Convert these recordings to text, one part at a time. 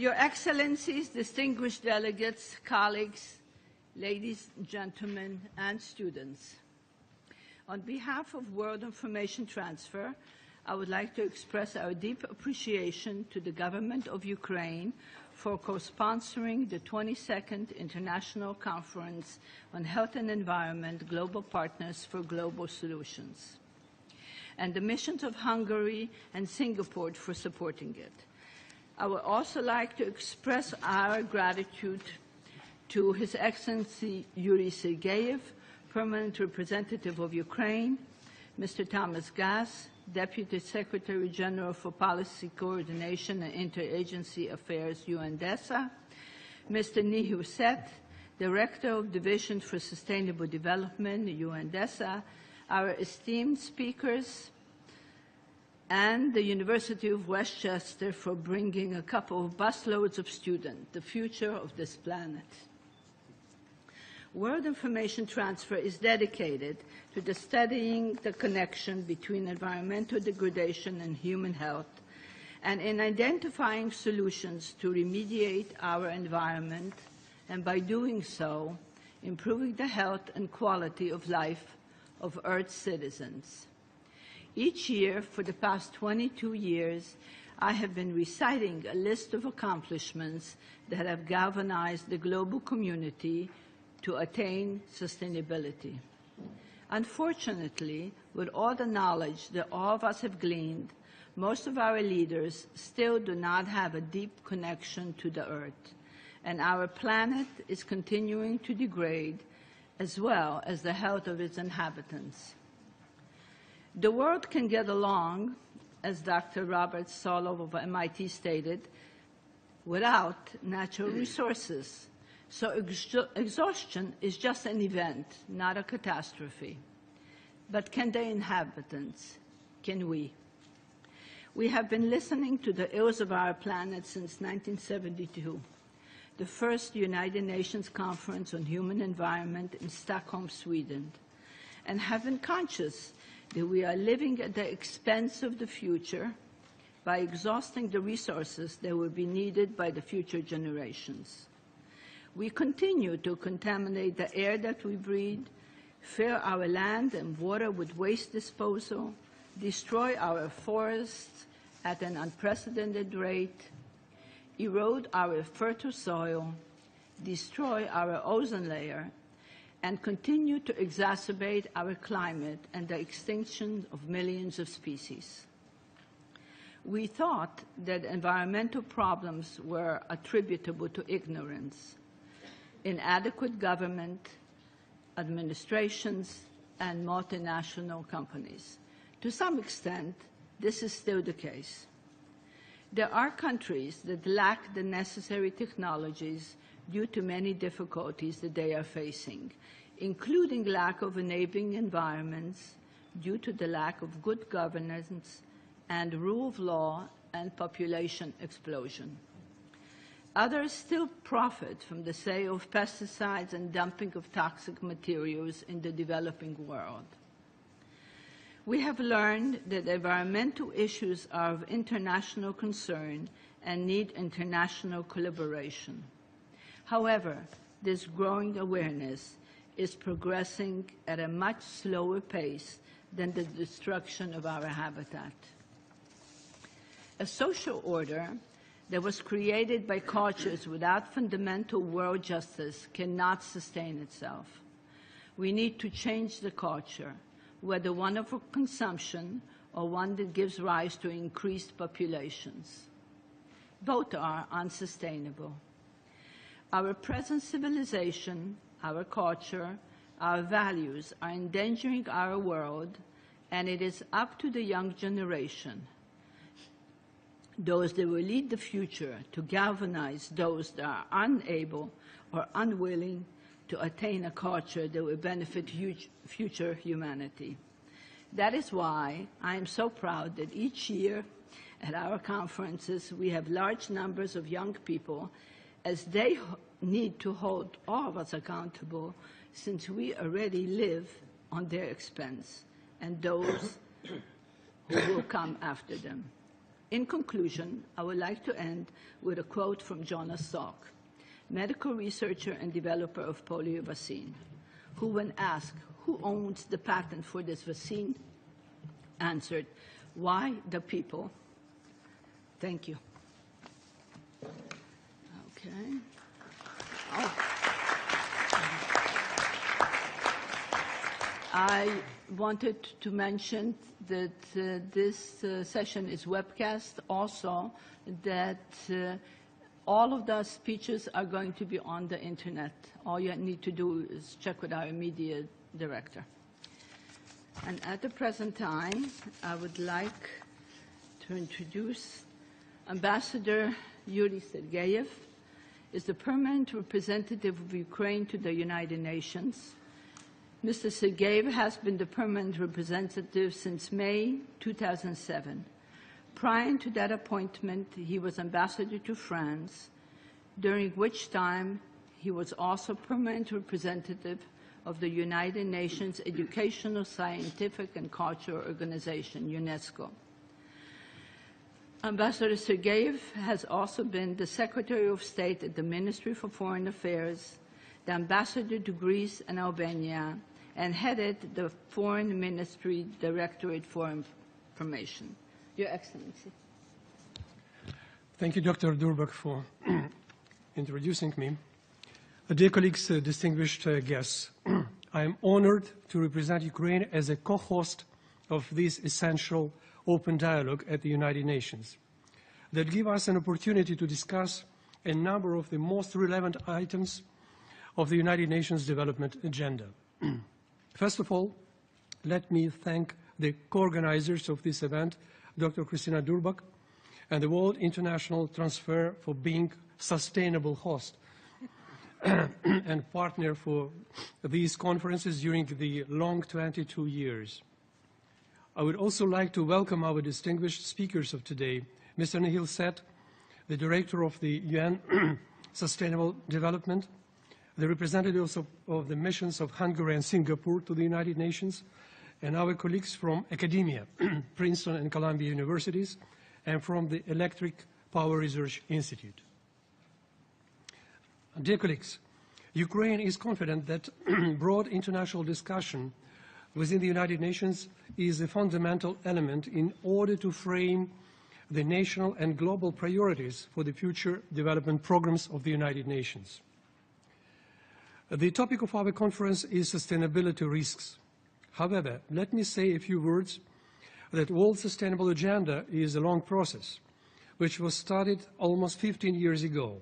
Your Excellencies, distinguished delegates, colleagues, ladies, gentlemen, and students. On behalf of World Information Transfer, I would like to express our deep appreciation to the government of Ukraine for co-sponsoring the 22nd International Conference on Health and Environment, Global Partners for Global Solutions, and the missions of Hungary and Singapore for supporting it. I would also like to express our gratitude to His Excellency Yuri Sergeyev, Permanent Representative of Ukraine, Mr. Thomas Gass, Deputy Secretary General for Policy Coordination and Interagency Affairs, UNDESA, Mr. Nihu Seth, Director of Division for Sustainable Development, UNDESA, our esteemed speakers, and the University of Westchester for bringing a couple of busloads of students, the future of this planet. World Information Transfer is dedicated to the studying the connection between environmental degradation and human health, and in identifying solutions to remediate our environment, and by doing so, improving the health and quality of life of Earth's citizens. Each year, for the past 22 years, I have been reciting a list of accomplishments that have galvanized the global community to attain sustainability. Unfortunately, with all the knowledge that all of us have gleaned, most of our leaders still do not have a deep connection to the Earth, and our planet is continuing to degrade, as well as the health of its inhabitants. The world can get along, as Dr. Robert Solow of MIT stated, without natural resources. So exhaustion is just an event, not a catastrophe. But can the inhabitants? Can we? We have been listening to the ills of our planet since 1972, the first United Nations Conference on Human Environment in Stockholm, Sweden, and have been conscious that we are living at the expense of the future by exhausting the resources that will be needed by the future generations. We continue to contaminate the air that we breathe, fill our land and water with waste disposal, destroy our forests at an unprecedented rate, erode our fertile soil, destroy our ozone layer, and continue to exacerbate our climate and the extinction of millions of species. We thought that environmental problems were attributable to ignorance, inadequate government, administrations, and multinational companies. To some extent, this is still the case. There are countries that lack the necessary technologies due to many difficulties that they are facing, including lack of enabling environments due to the lack of good governance and rule of law and population explosion. Others still profit from the sale of pesticides and dumping of toxic materials in the developing world. We have learned that environmental issues are of international concern and need international collaboration. However, this growing awareness is progressing at a much slower pace than the destruction of our habitat. A social order that was created by cultures without fundamental world justice cannot sustain itself. We need to change the culture, whether one of consumption or one that gives rise to increased populations. Both are unsustainable. Our present civilization, our culture, our values are endangering our world, and it is up to the young generation, those that will lead the future, to galvanize those that are unable or unwilling to attain a culture that will benefit future humanity. That is why I am so proud that each year at our conferences we have large numbers of young people, as they need to hold all of us accountable, since we already live on their expense, and those who will come after them. In conclusion, I would like to end with a quote from Jonas Salk, medical researcher and developer of polio vaccine, who, when asked who owns the patent for this vaccine, answered, "Why, the people." Thank you. Okay. I wanted to mention that this session is webcast, also that all of the speeches are going to be on the internet. All you need to do is check with our immediate director. And at the present time, I would like to introduce Ambassador Yuri Sergeyev, is the permanent representative of Ukraine to the United Nations. Mr. Sergeyev has been the permanent representative since May 2007. Prior to that appointment, he was ambassador to France, during which time he was also permanent representative of the United Nations Educational, Scientific and Cultural Organization, UNESCO. Ambassador Sergeyev has also been the Secretary of State at the Ministry for Foreign Affairs, the Ambassador to Greece and Albania, and headed the Foreign Ministry Directorate for Information. Your Excellency. Thank you, Dr. Durbach, for introducing me. Dear colleagues, distinguished guests, I am honored to represent Ukraine as a co-host of this essential open dialogue at the United Nations that give us an opportunity to discuss a number of the most relevant items of the United Nations Development Agenda. First of all, let me thank the co-organizers of this event, Dr. Kristina Durbach and the World International Trnasfer, for being sustainable host and partner for these conferences during the long 22 years. I would also like to welcome our distinguished speakers of today, Mr. Nihil Set, the Director of the UN Sustainable Development, the representatives of the missions of Hungary and Singapore to the United Nations, and our colleagues from academia, Princeton and Columbia universities, and from the Electric Power Research Institute. Dear colleagues, Ukraine is confident that broad international discussion within the United Nations is a fundamental element in order to frame the national and global priorities for the future development programs of the United Nations. The topic of our conference is sustainability risks. However, let me say a few words that World Sustainable Agenda is a long process, which was started almost 15 years ago.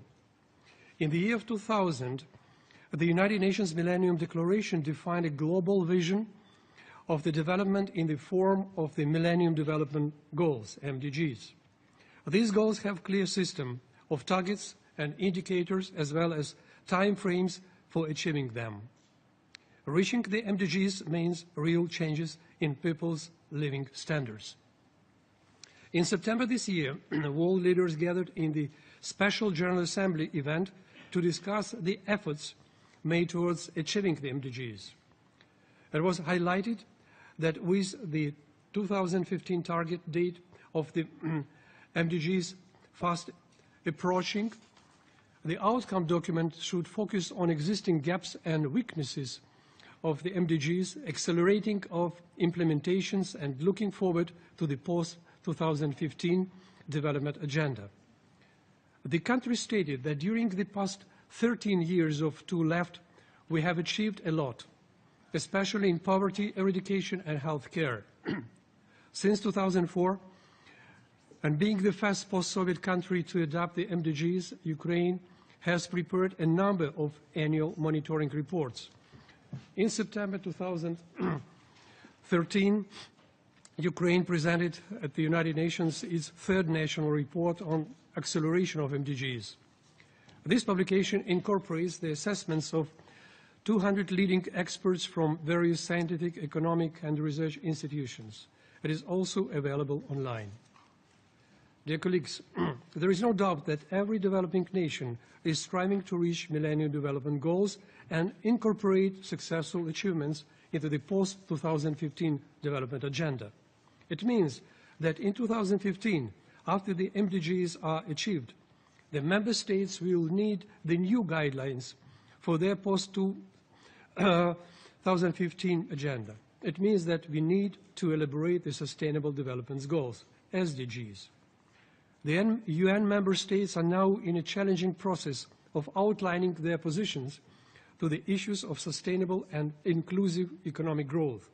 In the year of 2000, the United Nations Millennium Declaration defined a global vision of the development in the form of the Millennium Development Goals, MDGs. These goals have a clear system of targets and indicators, as well as time frames for achieving them. Reaching the MDGs means real changes in people's living standards. In September this year, world leaders gathered in the Special General Assembly event to discuss the efforts made towards achieving the MDGs. It was highlighted that with the 2015 target date of the MDGs fast approaching, the outcome document should focus on existing gaps and weaknesses of the MDGs, accelerating of implementations and looking forward to the post-2015 development agenda. The country stated that during the past 13 years of two left, we have achieved a lot, especially in poverty eradication and health care. Since 2004, and being the first post-Soviet country to adopt the MDGs, Ukraine has prepared a number of annual monitoring reports. In September 2013, Ukraine presented at the United Nations its third national report on acceleration of MDGs. This publication incorporates the assessments of 200 leading experts from various scientific, economic, and research institutions. It is also available online. Dear colleagues, there is no doubt that every developing nation is striving to reach Millennium Development Goals and incorporate successful achievements into the post-2015 development agenda. It means that in 2015, after the MDGs are achieved, the member states will need the new guidelines for their post-2015 agenda. It means that we need to elaborate the Sustainable Development Goals, SDGs. The UN member states are now in a challenging process of outlining their positions to the issues of sustainable and inclusive economic growth,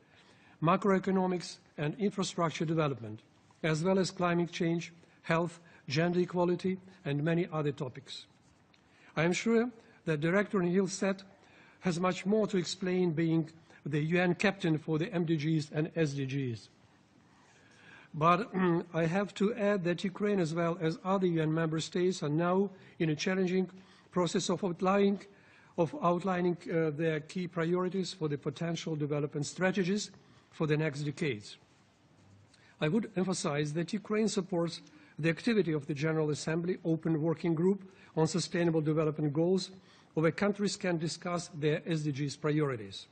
macroeconomics and infrastructure development, as well as climate change, health, gender equality, and many other topics. I am sure that Director Nihil Set has much more to explain, being the UN captain for the MDGs and SDGs. But I have to add that Ukraine, as well as other UN member states, are now in a challenging process of outlining their key priorities for the potential development strategies for the next decades. I would emphasize that Ukraine supports the activity of the General Assembly Open Working Group on Sustainable Development Goals, where countries can discuss their SDGs priorities.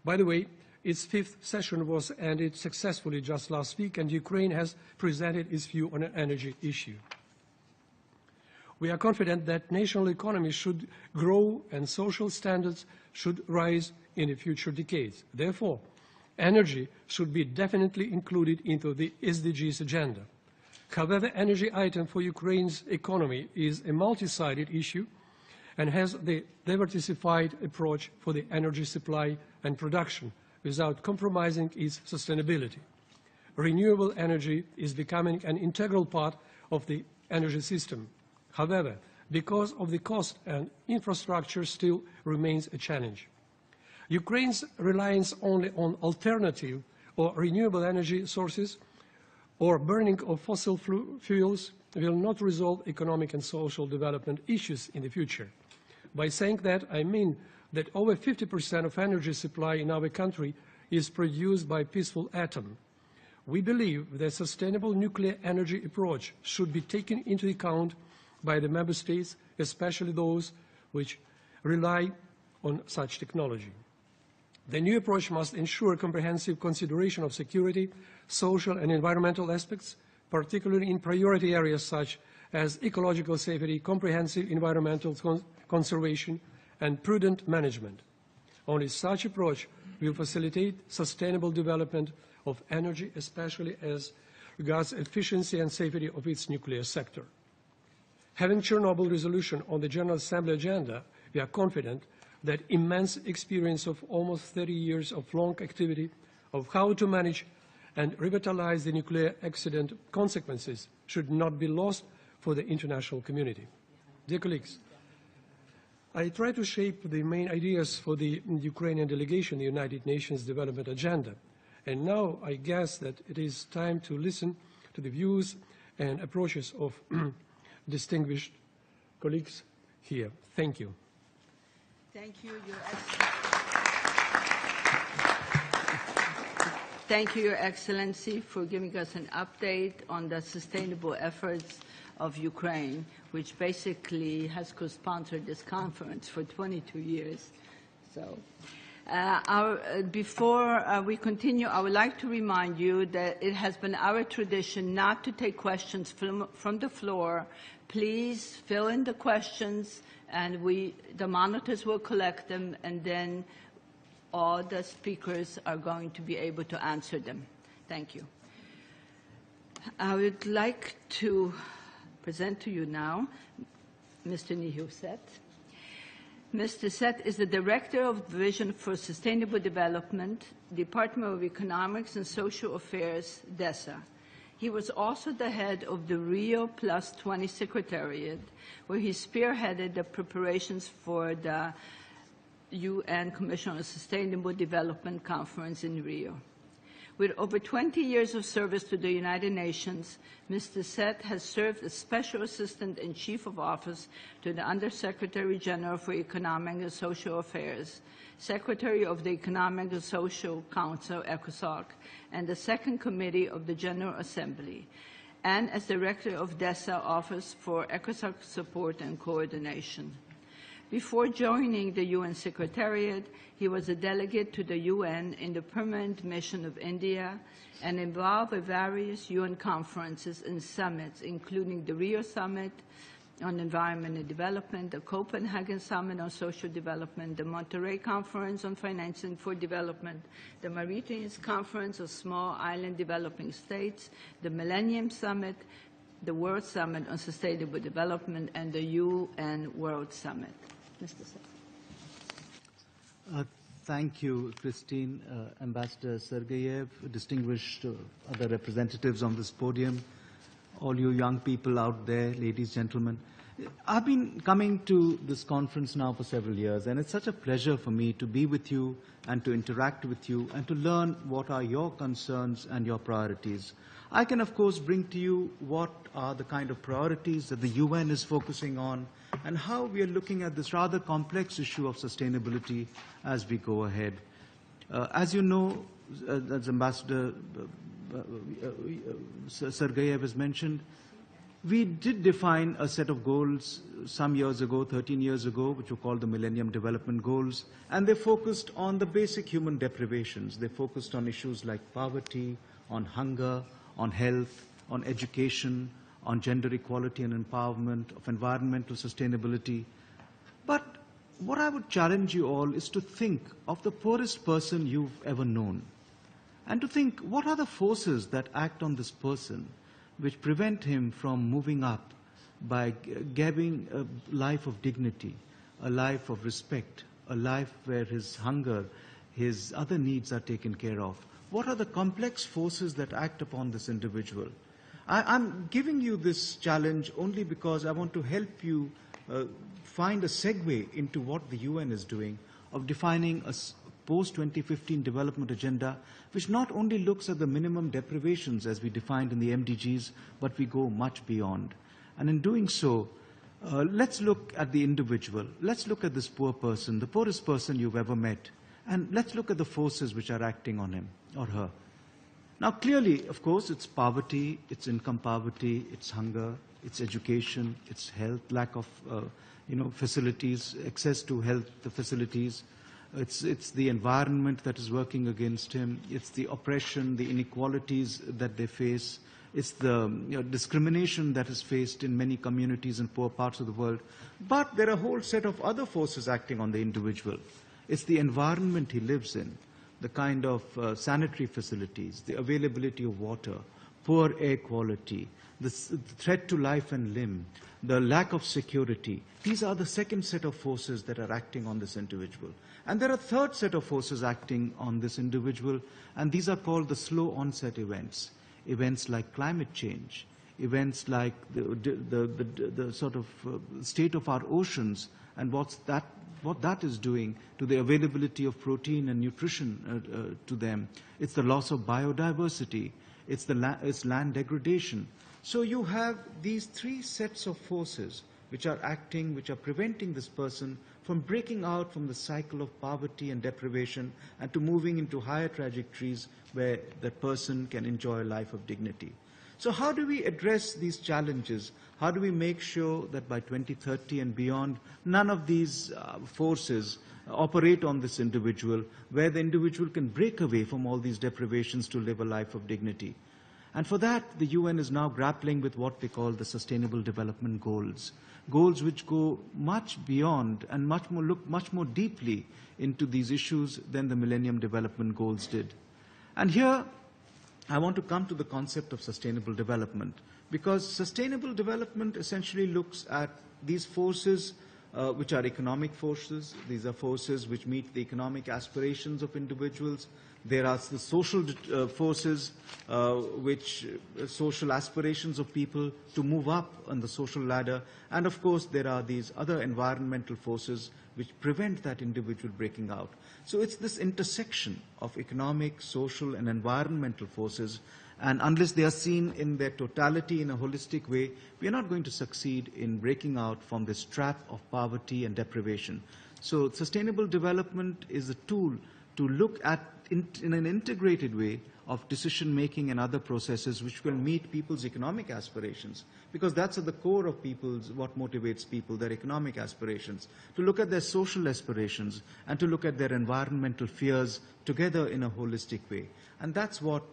By the way, its 5th session was ended successfully just last week, and Ukraine has presented its view on an energy issue. We are confident that national economies should grow and social standards should rise in the future decades. Therefore, energy should be definitely included into the SDGs agenda. However, energy item for Ukraine's economy is a multi-sided issue and has the diversified approach for the energy supply and production without compromising its sustainability. Renewable energy is becoming an integral part of the energy system. However, because of the cost and infrastructure still remains a challenge. Ukraine's reliance only on alternative or renewable energy sources or burning of fossil fuels will not resolve economic and social development issues in the future. By saying that, I mean that over 50% of energy supply in our country is produced by peaceful atom. We believe that sustainable nuclear energy approach should be taken into account by the member states, especially those which rely on such technology. The new approach must ensure comprehensive consideration of security, social and environmental aspects, particularly in priority areas such as ecological safety, comprehensive environmental conservation, and prudent management. Only such approach will facilitate sustainable development of energy, especially as regards efficiency and safety of its nuclear sector. Having Chernobyl resolution on the General Assembly agenda, we are confident that immense experience of almost 30 years of long activity of how to manage and revitalize the nuclear accident consequences should not be lost for the international community. Dear colleagues, I try to shape the main ideas for the Ukrainian delegation in the United Nations Development Agenda. And now I guess that it is time to listen to the views and approaches of distinguished colleagues here. Thank you. Thank you, Your Excellency. Thank you, Your Excellency, for giving us an update on the sustainable efforts of Ukraine, which basically has co-sponsored this conference for 22 years. So, before we continue, I would like to remind you that it has been our tradition not to take questions from the floor. Please fill in the questions, and the monitors will collect them, and then all the speakers are going to be able to answer them. Thank you. I would like to present to you now Mr. Nihil Set. Mr. Set is the Director of Division for Sustainable Development, Department of Economics and Social Affairs, DESA. He was also the head of the Rio +20 Secretariat, where he spearheaded the preparations for the UN Commission on Sustainable Development Conference in Rio. With over 20 years of service to the United Nations, Mr. Set has served as Special Assistant and Chief of Office to the Undersecretary General for Economic and Social Affairs, Secretary of the Economic and Social Council, ECOSOC, and the Second Committee of the General Assembly, and as Director of DESA Office for ECOSOC Support and Coordination. Before joining the UN Secretariat, he was a delegate to the UN in the Permanent Mission of India and involved in various UN conferences and summits, including the Rio Summit on Environment and Development, the Copenhagen Summit on Social Development, the Monterrey Conference on Financing for Development, the Mauritius Conference of Small Island Developing States, the Millennium Summit, the World Summit on Sustainable Development, and the UN World Summit. Mr. Secretary. Thank you, Christine, Ambassador Sergeyev, distinguished other representatives on this podium, all you young people out there, ladies, gentlemen. I've been coming to this conference now for several years, and it's such a pleasure for me to be with you and to interact with you and to learn what are your concerns and your priorities. I can, of course, bring to you what are the kind of priorities that the UN is focusing on and how we are looking at this rather complex issue of sustainability as we go ahead. As you know, as Ambassador Sergeyev has mentioned, we did define a set of goals some years ago, 13 years ago, which were called the Millennium Development Goals, and they focused on the basic human deprivations. They focused on issues like poverty, on hunger, on health, on education, on gender equality and empowerment, of environmental sustainability. But what I would challenge you all is to think of the poorest person you've ever known, and to think, what are the forces that act on this person which prevent him from moving up by giving a life of dignity, a life of respect, a life where his hunger, his other needs are taken care of? What are the complex forces that act upon this individual? I'm giving you this challenge only because I want to help you find a segue into what the UN is doing of defining a post-2015 development agenda, which not only looks at the minimum deprivations as we defined in the MDGs, but we go much beyond. And in doing so, let's look at the individual. Let's look at this poor person, the poorest person you've ever met, and let's look at the forces which are acting on him or her. Now, clearly, of course, it's poverty, it's income poverty, it's hunger, it's education, it's health, lack of facilities, access to health facilities. It's the environment that is working against him. It's the oppression, the inequalities that they face. It's the discrimination that is faced in many communities in poor parts of the world. But there are a whole set of other forces acting on the individual. It's the environment he lives in, the kind of sanitary facilities, the availability of water, poor air quality, the threat to life and limb, the lack of security. These are the second set of forces that are acting on this individual. And there are a third set of forces acting on this individual, and these are called the slow onset events. Events like climate change, events like the sort of state of our oceans and what that is doing to the availability of protein and nutrition to them. It's the loss of biodiversity. It's land degradation. So you have these three sets of forces which are acting, which are preventing this person from breaking out from the cycle of poverty and deprivation and to moving into higher trajectories where that person can enjoy a life of dignity. So how do we address these challenges? How do we make sure that by 2030 and beyond, none of these forces operate on this individual, where the individual can break away from all these deprivations to live a life of dignity? And for that, the UN is now grappling with what they call the Sustainable Development Goals. Goals which go much beyond and look much more deeply into these issues than the Millennium Development Goals did. And here, I want to come to the concept of sustainable development, because sustainable development essentially looks at these forces which are economic forces. These are forces which meet the economic aspirations of individuals. There are the social forces, social aspirations of people to move up on the social ladder. And of course, there are these other environmental forces which prevent that individual breaking out. So it's this intersection of economic, social, and environmental forces. And unless they are seen in their totality in a holistic way, we are not going to succeed in breaking out from this trap of poverty and deprivation. So sustainable development is a tool to look at, in an integrated way, of decision-making and other processes which will meet people's economic aspirations, because that's at the core of people's, what motivates people, their economic aspirations, to look at their social aspirations and to look at their environmental fears together in a holistic way. And that's what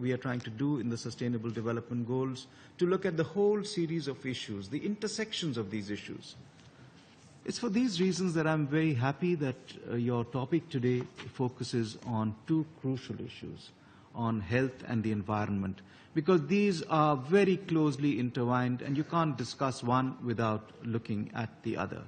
we are trying to do in the Sustainable Development Goals, to look at the whole series of issues, the intersections of these issues. It's for these reasons that I'm very happy that your topic today focuses on two crucial issues, on health and the environment, because these are very closely intertwined and you can't discuss one without looking at the other.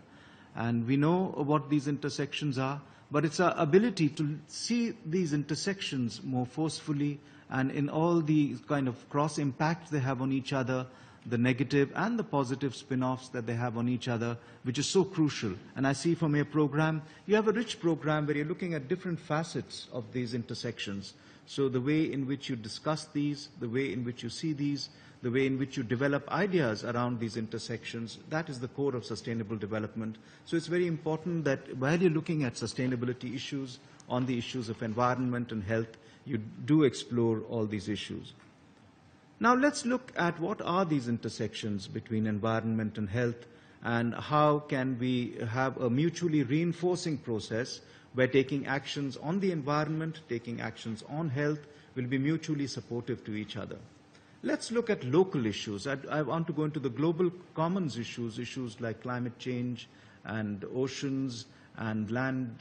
And we know what these intersections are, but it's our ability to see these intersections more forcefully and in all the kind of cross impacts they have on each other, the negative and the positive spin-offs that they have on each other, which is so crucial. And I see from your program, you have a rich program where you're looking at different facets of these intersections. So the way in which you discuss these, the way in which you see these, the way in which you develop ideas around these intersections, that is the core of sustainable development. So it's very important that while you're looking at sustainability issues, on the issues of environment and health, you do explore all these issues. Now let's look at what are these intersections between environment and health, and how can we have a mutually reinforcing process where taking actions on the environment, taking actions on health will be mutually supportive to each other. Let's look at local issues. I want to go into the global commons issues, issues like climate change and oceans and land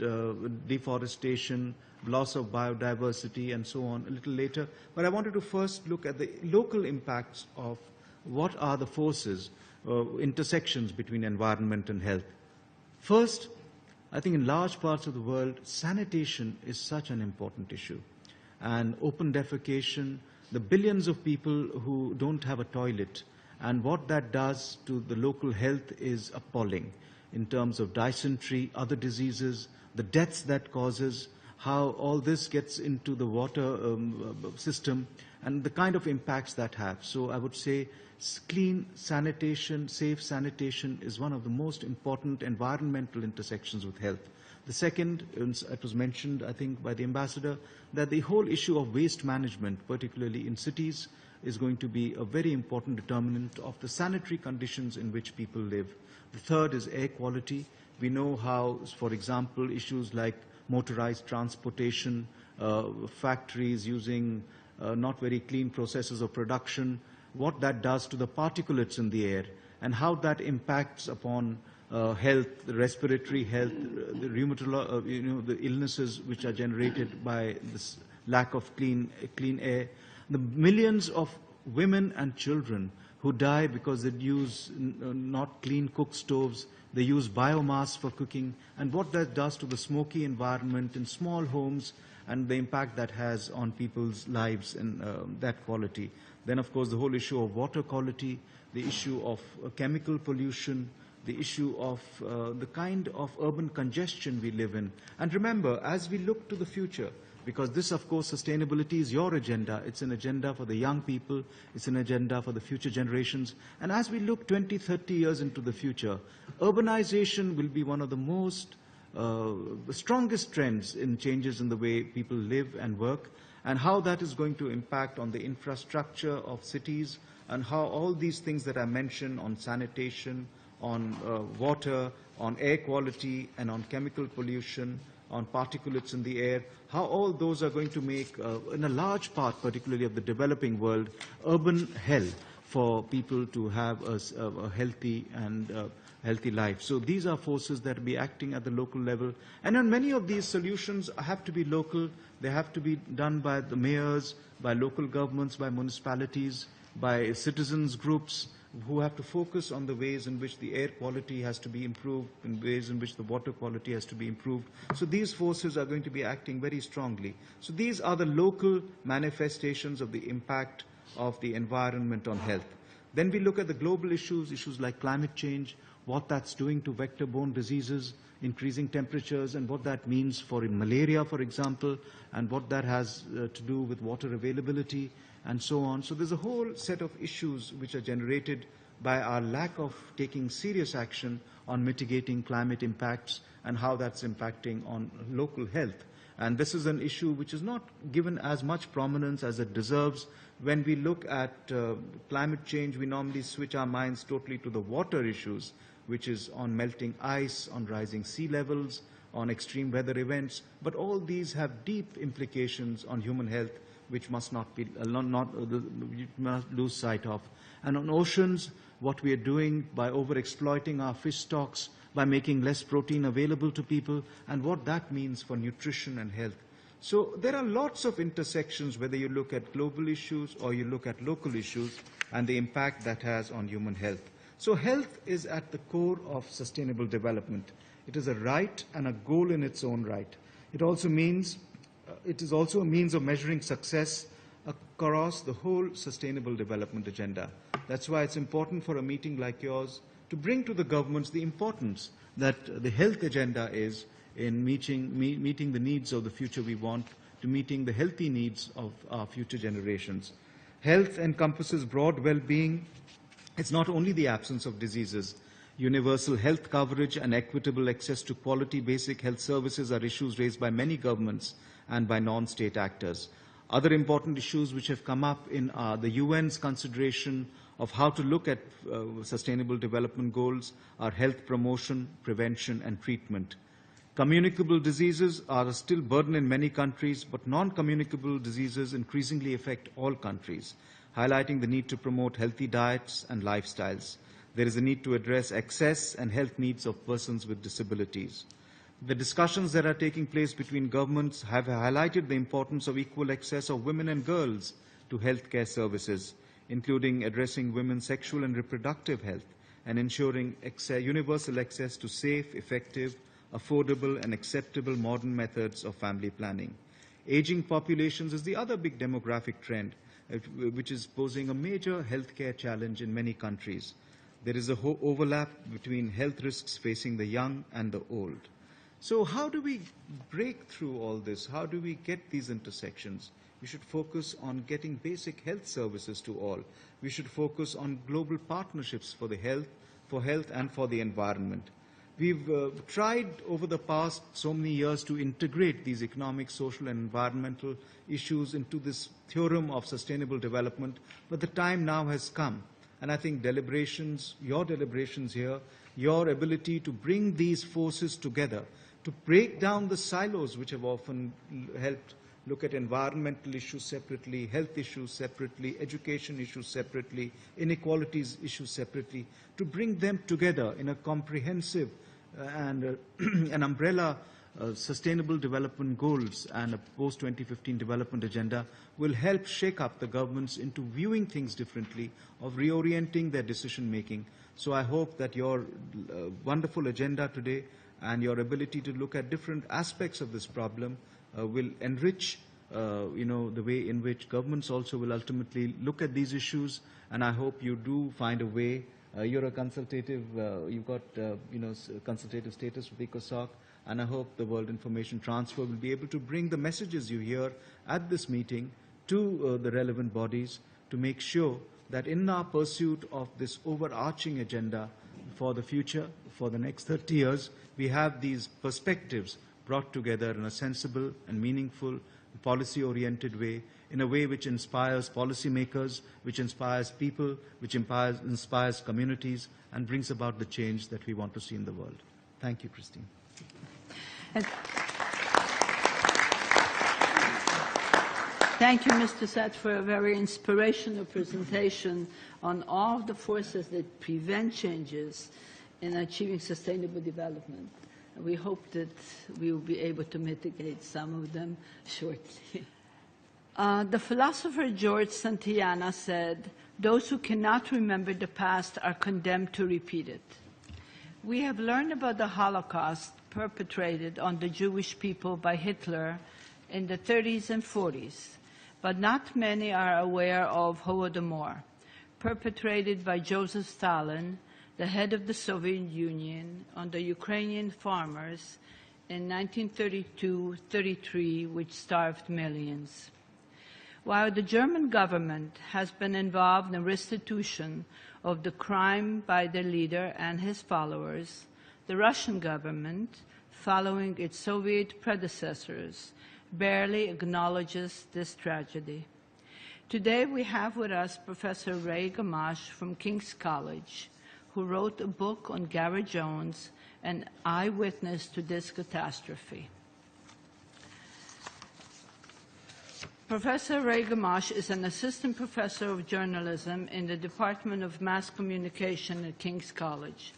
deforestation, loss of biodiversity and so on a little later. But I wanted to first look at the local impacts of what are the forces, intersections between environment and health. First, I think in large parts of the world, sanitation is such an important issue. And open defecation, the billions of people who don't have a toilet, and what that does to the local health is appalling in terms of dysentery, other diseases, the deaths that causes, how all this gets into the water system, and the kind of impacts that have. So I would say clean sanitation, safe sanitation is one of the most important environmental intersections with health. The second, it was mentioned, I think, by the ambassador, that the whole issue of waste management, particularly in cities, is going to be a very important determinant of the sanitary conditions in which people live. The third is air quality. We know how, for example, issues like motorized transportation, factories using not very clean processes of production, what that does to the particulates in the air, and how that impacts upon health, the respiratory health, the rheumatology, the illnesses which are generated by this lack of clean air. The millions of women and children who die because they use not clean cook stoves, they use biomass for cooking, and what that does to the smoky environment in small homes and the impact that has on people's lives and that quality. Then, of course, the whole issue of water quality, the issue of chemical pollution, the issue of the kind of urban congestion we live in. And remember, as we look to the future, because this, of course, sustainability is your agenda. It's an agenda for the young people. It's an agenda for the future generations. And as we look 20, 30 years into the future, urbanization will be one of the most strongest trends in changes in the way people live and work, and how that is going to impact on the infrastructure of cities, and how all these things that I mentioned on sanitation, on water, on air quality, and on chemical pollution, on particulates in the air, how all those are going to make, in a large part, particularly of the developing world, urban hell for people to have a healthy and healthy life. So these are forces that will be acting at the local level. And on many of these solutions have to be local. They have to be done by the mayors, by local governments, by municipalities, by citizens groups, who have to focus on the ways in which the air quality has to be improved, in ways in which the water quality has to be improved. So these forces are going to be acting very strongly. So these are the local manifestations of the impact of the environment on health. Then we look at the global issues, issues like climate change, what that's doing to vector-borne diseases, increasing temperatures, and what that means for malaria, for example, and what that has to do with water availability, and so on. So there's a whole set of issues which are generated by our lack of taking serious action on mitigating climate impacts and how that's impacting on local health. And this is an issue which is not given as much prominence as it deserves. When we look at climate change, we normally switch our minds totally to the water issues, which is on melting ice, on rising sea levels, on extreme weather events. But all these have deep implications on human health, which must not lose sight of. And on oceans, what we are doing by overexploiting our fish stocks, by making less protein available to people, and what that means for nutrition and health. So there are lots of intersections, whether you look at global issues or you look at local issues, and the impact that has on human health. So health is at the core of sustainable development. It is a right and a goal in its own right. It also means, it is also a means of measuring success across the whole sustainable development agenda. That's why it's important for a meeting like yours to bring to the governments the importance that the health agenda is in meeting the needs of the future we want, to meeting the healthy needs of our future generations. Health encompasses broad well-being. It's not only the absence of diseases. Universal health coverage and equitable access to quality basic health services are issues raised by many governments and by non-state actors. Other important issues which have come up in the UN's consideration of how to look at sustainable development goals are health promotion, prevention, and treatment. Communicable diseases are still a burden in many countries, but non-communicable diseases increasingly affect all countries, highlighting the need to promote healthy diets and lifestyles. There is a need to address access and health needs of persons with disabilities. The discussions that are taking place between governments have highlighted the importance of equal access of women and girls to healthcare services, including addressing women's sexual and reproductive health and ensuring universal access to safe, effective, affordable and acceptable modern methods of family planning. Aging populations is the other big demographic trend, which is posing a major healthcare challenge in many countries. There is a overlap between health risks facing the young and the old. So how do we break through all this? How do we get these intersections? We should focus on getting basic health services to all. We should focus on global partnerships for health and for the environment. We've tried over the past so many years to integrate these economic, social, and environmental issues into this theorem of sustainable development, but the time now has come. And I think your deliberations here, your ability to bring these forces together, to break down the silos which have often helped look at environmental issues separately, health issues separately, education issues separately, inequalities issues separately, to bring them together in a comprehensive and an umbrella sustainable development goals and a post-2015 development agenda will help shake up the governments into viewing things differently, of reorienting their decision-making. So I hope that your wonderful agenda today and your ability to look at different aspects of this problem will enrich the way in which governments also will ultimately look at these issues. And I hope you do find a way. You're a consultative, you've got consultative status with ECOSOC, and I hope the World Information Transfer will be able to bring the messages you hear at this meeting to the relevant bodies to make sure that in our pursuit of this overarching agenda for the future, for the next 30 years, we have these perspectives brought together in a sensible and meaningful, policy-oriented way, in a way which inspires policymakers, which inspires people, which inspires communities, and brings about the change that we want to see in the world. Thank you, Christine. Thank you, Mr. Seth, for a very inspirational presentation on all the forces that prevent changes in achieving sustainable development. We hope that we will be able to mitigate some of them shortly. The philosopher George Santayana said, "Those who cannot remember the past are condemned to repeat it." We have learned about the Holocaust perpetrated on the Jewish people by Hitler in the 30s and 40s, but not many are aware of Holodomor, perpetrated by Joseph Stalin, the head of the Soviet Union, on the Ukrainian farmers in 1932-33, which starved millions. While the German government has been involved in restitution of the crime by the leader and his followers, the Russian government, following its Soviet predecessors, barely acknowledges this tragedy. Today we have with us Professor Ray Gamache from King's College, who wrote a book on Gareth Jones, an eyewitness to this catastrophe. Professor Ray Gamache is an assistant professor of journalism in the Department of Mass Communication at King's College.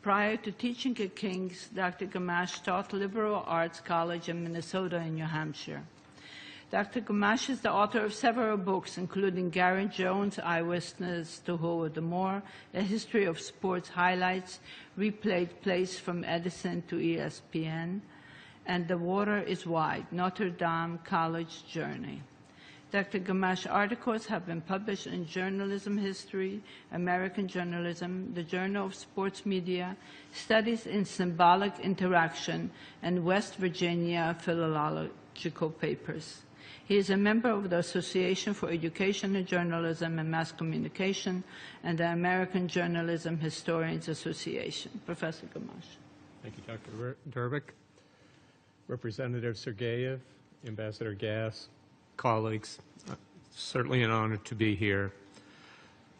Prior to teaching at King's, Dr. Gamache taught liberal arts college in Minnesota and New Hampshire. Dr. Gamache is the author of several books, including Gareth Jones, Eyewitness to Holodomor, A History of Sports Highlights, Replayed Plays from Edison to ESPN, and The Water is Wide, Notre Dame College Journey. Dr. Gamache's articles have been published in Journalism History, American Journalism, the Journal of Sports Media, Studies in Symbolic Interaction, and West Virginia Philological Papers. He is a member of the Association for Education in Journalism and Mass Communication and the American Journalism Historians Association. Professor Gamache. Thank you, Dr. Durbick. Representative Sergeyev, Ambassador Gass, colleagues, certainly an honor to be here.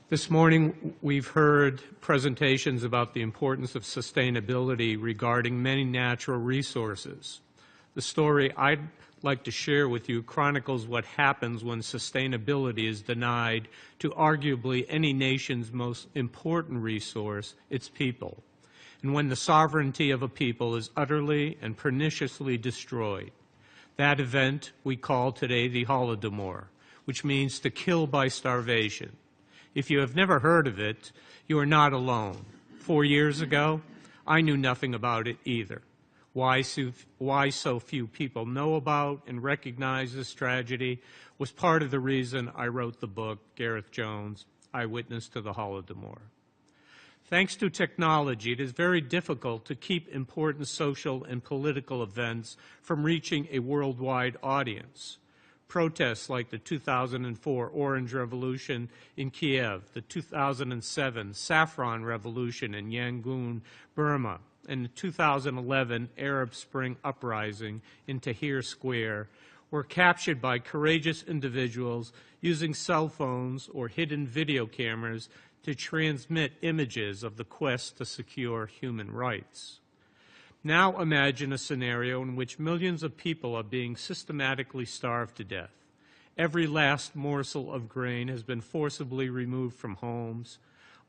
This morning we've heard presentations about the importance of sustainability regarding many natural resources. The story I'd like to share with you chronicles what happens when sustainability is denied to arguably any nation's most important resource, its people, and when the sovereignty of a people is utterly and perniciously destroyed. That event we call today the Holodomor, which means to kill by starvation. If you have never heard of it, you are not alone. 4 years ago, I knew nothing about it either. Why so few people know about and recognize this tragedy was part of the reason I wrote the book, Gareth Jones, Eyewitness to the Holodomor. Thanks to technology, it is very difficult to keep important social and political events from reaching a worldwide audience. Protests like the 2004 Orange Revolution in Kiev, the 2007 Saffron Revolution in Yangon, Burma, and the 2011 Arab Spring Uprising in Tahrir Square were captured by courageous individuals using cell phones or hidden video cameras to transmit images of the quest to secure human rights. Now imagine a scenario in which millions of people are being systematically starved to death. Every last morsel of grain has been forcibly removed from homes.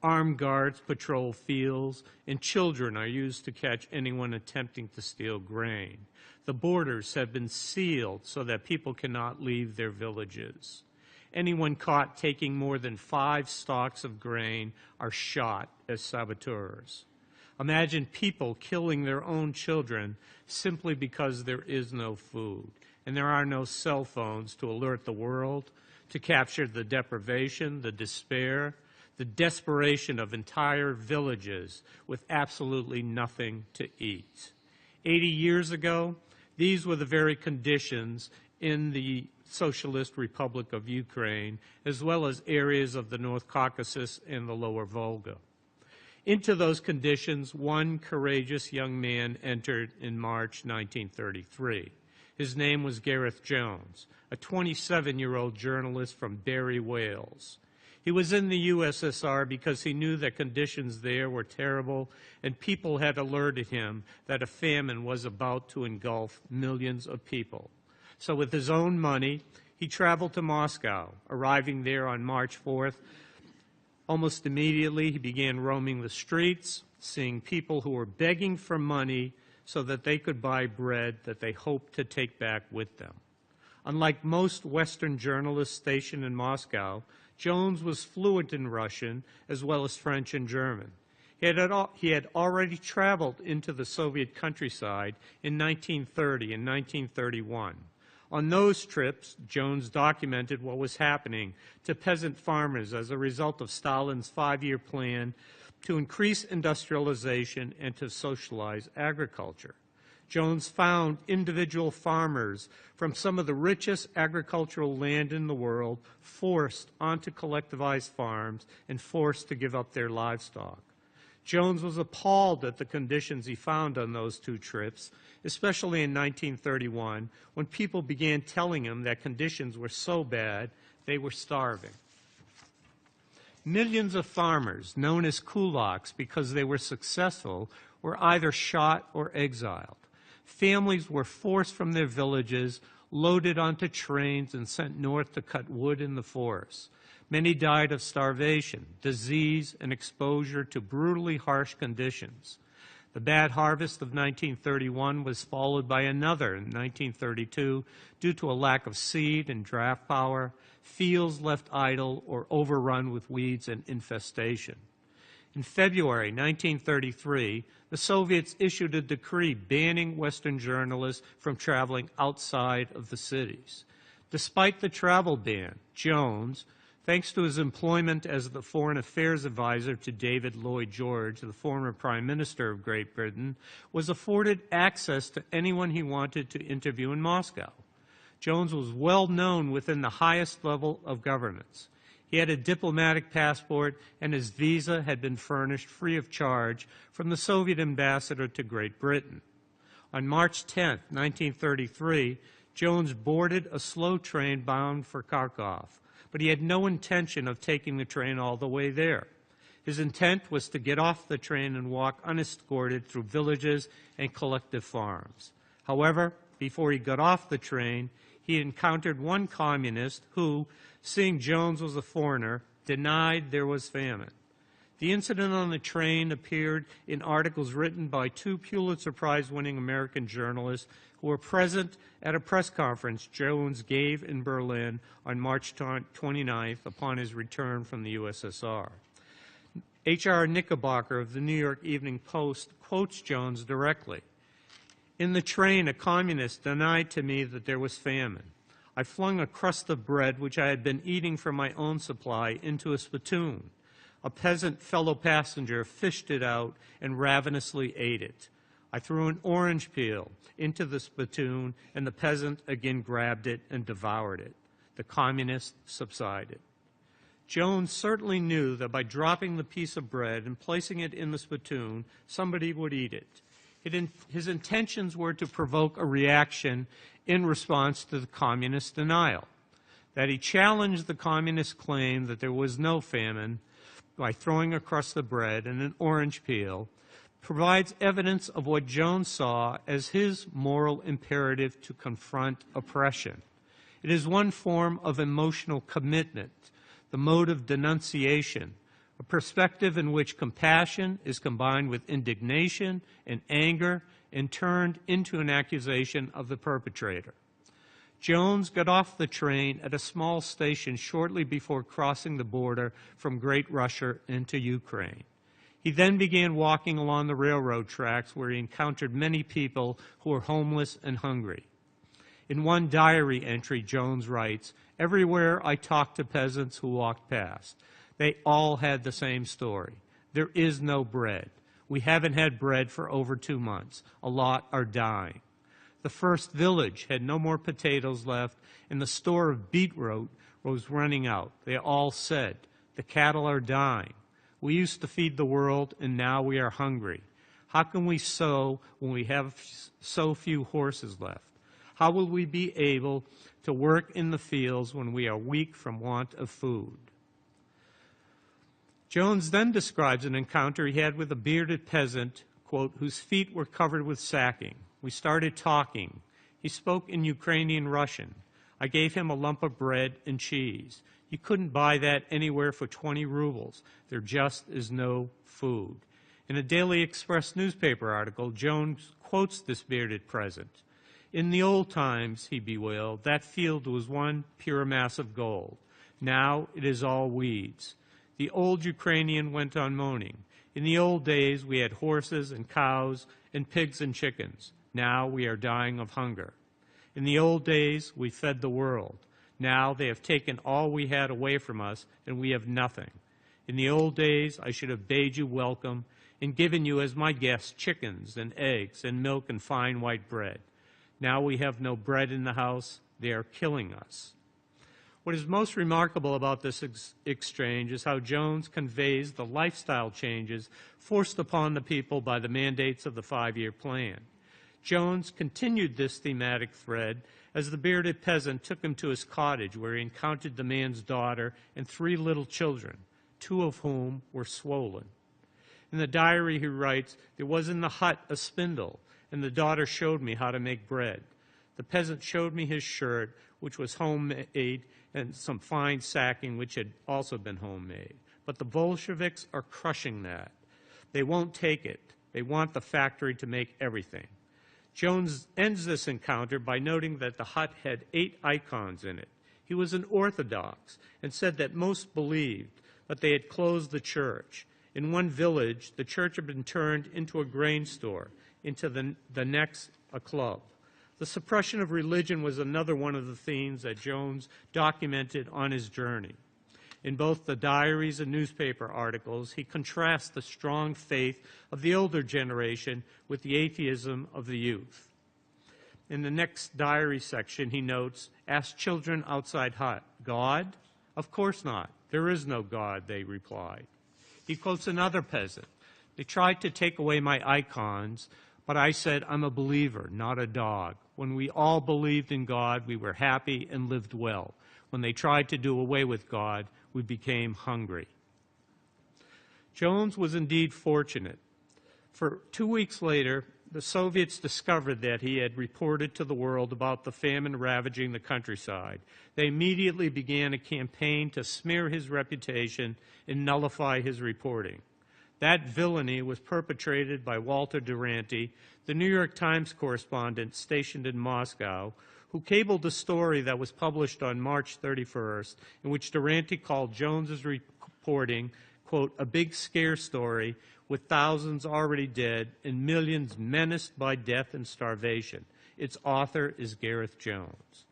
Armed guards patrol fields, and children are used to catch anyone attempting to steal grain. The borders have been sealed so that people cannot leave their villages. Anyone caught taking more than 5 stalks of grain are shot as saboteurs. Imagine people killing their own children simply because there is no food, and there are no cell phones to alert the world, to capture the deprivation, the despair, the desperation of entire villages with absolutely nothing to eat. 80 years ago, these were the very conditions in the Socialist Republic of Ukraine, as well as areas of the North Caucasus and the Lower Volga. Into those conditions, one courageous young man entered in March 1933. His name was Gareth Jones, a 27-year-old journalist from Barry, Wales. He was in the USSR because he knew that conditions there were terrible, and people had alerted him that a famine was about to engulf millions of people. So with his own money, he traveled to Moscow, arriving there on March 4th. Almost immediately, he began roaming the streets, seeing people who were begging for money so that they could buy bread that they hoped to take back with them. Unlike most Western journalists stationed in Moscow, Jones was fluent in Russian as well as French and German. He had already traveled into the Soviet countryside in 1930 and 1931. On those trips, Jones documented what was happening to peasant farmers as a result of Stalin's 5-year plan to increase industrialization and to socialize agriculture. Jones found individual farmers from some of the richest agricultural land in the world forced onto collectivized farms and forced to give up their livestock. Jones was appalled at the conditions he found on those 2 trips, especially in 1931, when people began telling him that conditions were so bad they were starving. Millions of farmers, known as kulaks because they were successful, were either shot or exiled. Families were forced from their villages, loaded onto trains, and sent north to cut wood in the forests. Many died of starvation, disease, and exposure to brutally harsh conditions. The bad harvest of 1931 was followed by another in 1932 due to a lack of seed and draft power, fields left idle or overrun with weeds and infestation. In February 1933, the Soviets issued a decree banning Western journalists from traveling outside of the cities. Despite the travel ban, Jones, thanks to his employment as the Foreign Affairs Advisor to David Lloyd George, the former Prime Minister of Great Britain, was afforded access to anyone he wanted to interview in Moscow. Jones was well known within the highest level of governments. He had a diplomatic passport, and his visa had been furnished free of charge from the Soviet ambassador to Great Britain. On March 10, 1933, Jones boarded a slow train bound for Kharkov, but he had no intention of taking the train all the way there. His intent was to get off the train and walk unescorted through villages and collective farms. However, before he got off the train, he encountered one communist who, seeing Jones was a foreigner, denied there was famine. The incident on the train appeared in articles written by 2 Pulitzer Prize-winning American journalists who were present at a press conference Jones gave in Berlin on March 29th upon his return from the USSR. H.R. Knickerbocker of the New York Evening Post quotes Jones directly. "In the train, a communist denied to me that there was famine. I flung a crust of bread, which I had been eating from my own supply, into a spittoon. A peasant fellow passenger fished it out and ravenously ate it. I threw an orange peel into the spittoon, and the peasant again grabbed it and devoured it. The communist subsided." Jones certainly knew that by dropping the piece of bread and placing it in the spittoon, somebody would eat it. His intentions were to provoke a reaction in response to the communist denial. That he challenged the communist claim that there was no famine by throwing across the bread and an orange peel provides evidence of what Jones saw as his moral imperative to confront oppression. It is one form of emotional commitment, the mode of denunciation, a perspective in which compassion is combined with indignation and anger and turned into an accusation of the perpetrator. Jones got off the train at a small station shortly before crossing the border from Great Russia into Ukraine. He then began walking along the railroad tracks where he encountered many people who were homeless and hungry. In one diary entry, Jones writes, "Everywhere I talked to peasants who walked past. They all had the same story. There is no bread. We haven't had bread for over 2 months. A lot are dying. The first village had no more potatoes left, and the store of beetroot was running out. They all said, 'The cattle are dying. We used to feed the world, and now we are hungry. How can we sow when we have so few horses left? How will we be able to work in the fields when we are weak from want of food?'" Jones then describes an encounter he had with a bearded peasant, quote, "whose feet were covered with sacking. We started talking. He spoke in Ukrainian Russian. I gave him a lump of bread and cheese. You couldn't buy that anywhere for 20 rubles. There just is no food." In a Daily Express newspaper article, Jones quotes this bearded peasant. "In the old times," he bewailed, "that field was one pure mass of gold. Now it is all weeds." The old Ukrainian went on moaning. "In the old days, we had horses and cows and pigs and chickens. Now we are dying of hunger. In the old days, we fed the world. Now they have taken all we had away from us, and we have nothing. In the old days, I should have bade you welcome and given you as my guests chickens and eggs and milk and fine white bread. Now we have no bread in the house. They are killing us." What is most remarkable about this exchange is how Jones conveys the lifestyle changes forced upon the people by the mandates of the 5-year plan. Jones continued this thematic thread as the bearded peasant took him to his cottage, where he encountered the man's daughter and 3 little children, 2 of whom were swollen. In the diary he writes, "There was in the hut a spindle, and the daughter showed me how to make bread. The peasant showed me his shirt, which was homemade, and some fine sacking, which had also been homemade. But the Bolsheviks are crushing that. They won't take it. They want the factory to make everything." Jones ends this encounter by noting that the hut had 8 icons in it. He was an Orthodox and said that most believed that they had closed the church. In one village, the church had been turned into a grain store, into the next a club. The suppression of religion was another one of the themes that Jones documented on his journey. In both the diaries and newspaper articles, he contrasts the strong faith of the older generation with the atheism of the youth. In the next diary section, he notes, "Ask children outside hut, God? Of course not. There is no God," they replied. He quotes another peasant. "They tried to take away my icons, but I said, I'm a believer, not a dog. When we all believed in God, we were happy and lived well. When they tried to do away with God, we became hungry." Jones was indeed fortunate. For 2 weeks later, the Soviets discovered that he had reported to the world about the famine ravaging the countryside. They immediately began a campaign to smear his reputation and nullify his reporting. That villainy was perpetrated by Walter Duranty, the New York Times correspondent stationed in Moscow, who cabled a story that was published on March 31st, in which Duranty called Jones's reporting, quote, "a big scare story with thousands already dead and millions menaced by death and starvation. Its author is Gareth Jones."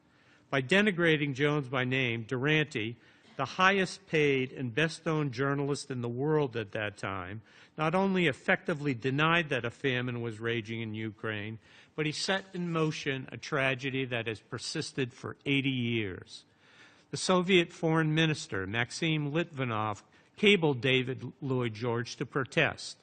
By denigrating Jones by name, Duranty, the highest paid and best known journalist in the world at that time, not only effectively denied that a famine was raging in Ukraine, but he set in motion a tragedy that has persisted for 80 years. The Soviet foreign minister, Maxim Litvinov, cabled David Lloyd George to protest.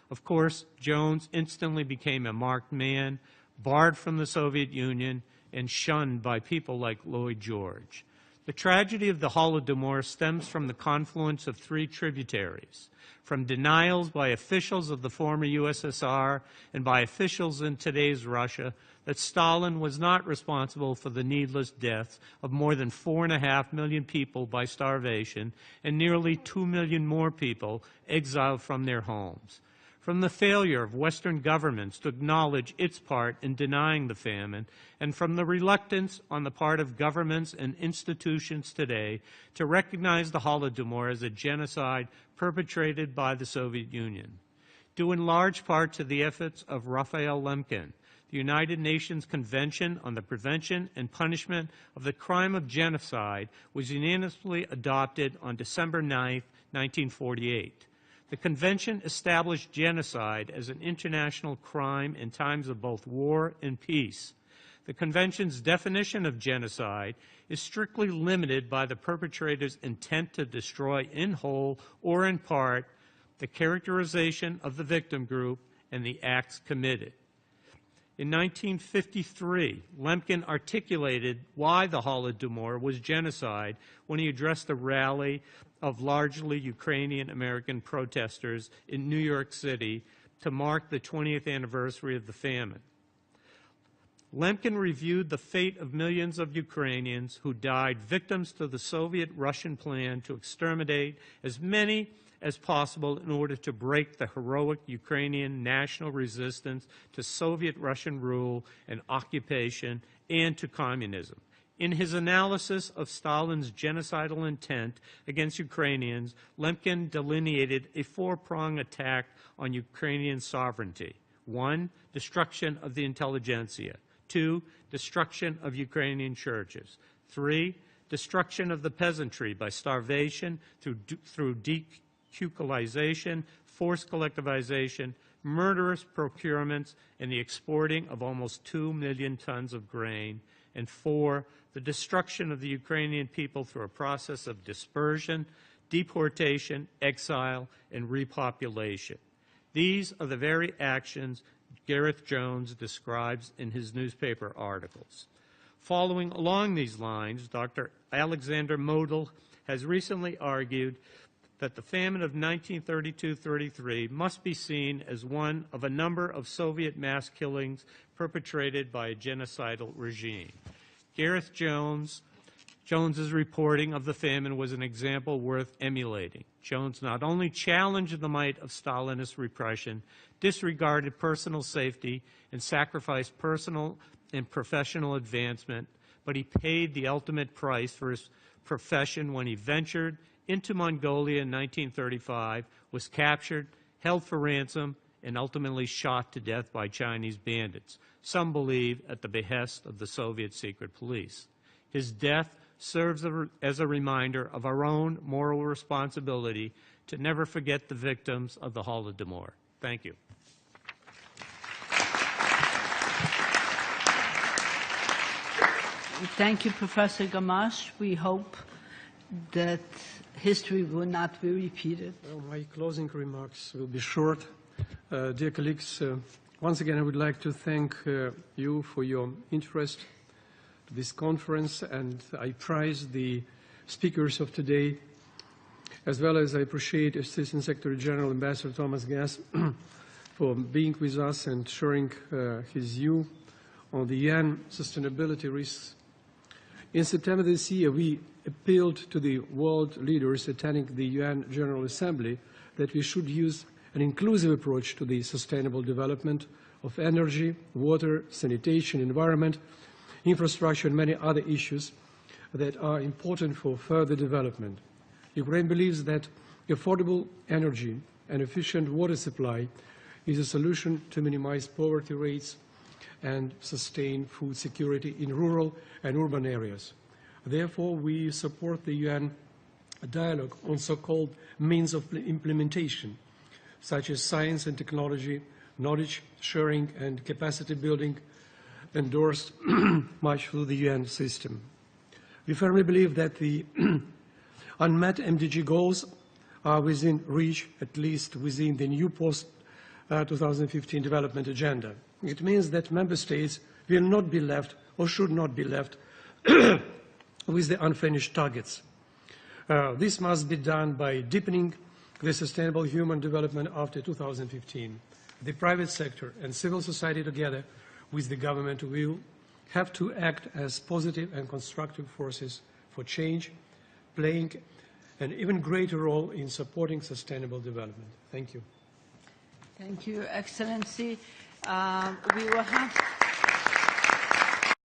Of course, Jones instantly became a marked man, barred from the Soviet Union, and shunned by people like Lloyd George. The tragedy of the Holodomor stems from the confluence of 3 tributaries, from denials by officials of the former USSR and by officials in today's Russia that Stalin was not responsible for the needless deaths of more than 4.5 million people by starvation and nearly 2 million more people exiled from their homes. From the failure of Western governments to acknowledge its part in denying the famine, and from the reluctance on the part of governments and institutions today to recognize the Holodomor as a genocide perpetrated by the Soviet Union. Due in large part to the efforts of Raphael Lemkin, the United Nations Convention on the Prevention and Punishment of the Crime of Genocide was unanimously adopted on December 9, 1948. The convention established genocide as an international crime in times of both war and peace. The convention's definition of genocide is strictly limited by the perpetrator's intent to destroy in whole or in part the characterization of the victim group and the acts committed. In 1953, Lemkin articulated why the Holodomor was genocide when he addressed a rally of largely Ukrainian-American protesters in New York City to mark the 20th anniversary of the famine. Lemkin reviewed the fate of millions of Ukrainians who died victims to the Soviet-Russian plan to exterminate as many as possible in order to break the heroic Ukrainian national resistance to Soviet-Russian rule and occupation and to communism. In his analysis of Stalin's genocidal intent against Ukrainians, Lemkin delineated a 4-pronged attack on Ukrainian sovereignty. 1, destruction of the intelligentsia. 2, destruction of Ukrainian churches. 3, destruction of the peasantry by starvation through decucalization, forced collectivization, murderous procurements, and the exporting of almost 2 million tons of grain. And 4, the destruction of the Ukrainian people through a process of dispersion, deportation, exile, and repopulation. These are the very actions Gareth Jones describes in his newspaper articles. Following along these lines, Dr. Alexander Model has recently argued that the famine of 1932-33 must be seen as one of a number of Soviet mass killings perpetrated by a genocidal regime. Gareth Jones's reporting of the famine was an example worth emulating. Jones not only challenged the might of Stalinist repression, disregarded personal safety, and sacrificed personal and professional advancement, but he paid the ultimate price for his profession when he ventured into Mongolia in 1935, was captured, held for ransom, and ultimately shot to death by Chinese bandits, some believe at the behest of the Soviet secret police. His death serves as a reminder of our own moral responsibility to never forget the victims of the Holodomor. Thank you. Thank you, Professor Gamache. We hope that history will not be repeated. Well, my closing remarks will be short. Dear colleagues, once again, I would like to thank you for your interest in this conference, and I prize the speakers of today, as well as I appreciate Assistant Secretary General Ambassador Thomas Gass for being with us and sharing his view on the UN sustainability risks. In September this year, we appealed to the world leaders attending the UN General Assembly that we should use an inclusive approach to the sustainable development of energy, water, sanitation, environment, infrastructure, and many other issues that are important for further development. Ukraine believes that affordable energy and efficient water supply is a solution to minimize poverty rates and sustain food security in rural and urban areas. Therefore, we support the UN dialogue on so-called means of implementation, such as science and technology, knowledge sharing and capacity building, endorsed much through the UN system. We firmly believe that the unmet MDG goals are within reach, at least within the new post-2015 development agenda. It means that member states will not be left or should not be left with the unfinished targets. This must be done by deepening the sustainable human development after 2015. The private sector and civil society together with the government will have to act as positive and constructive forces for change, playing an even greater role in supporting sustainable development. Thank you. Thank you, Excellency. We will have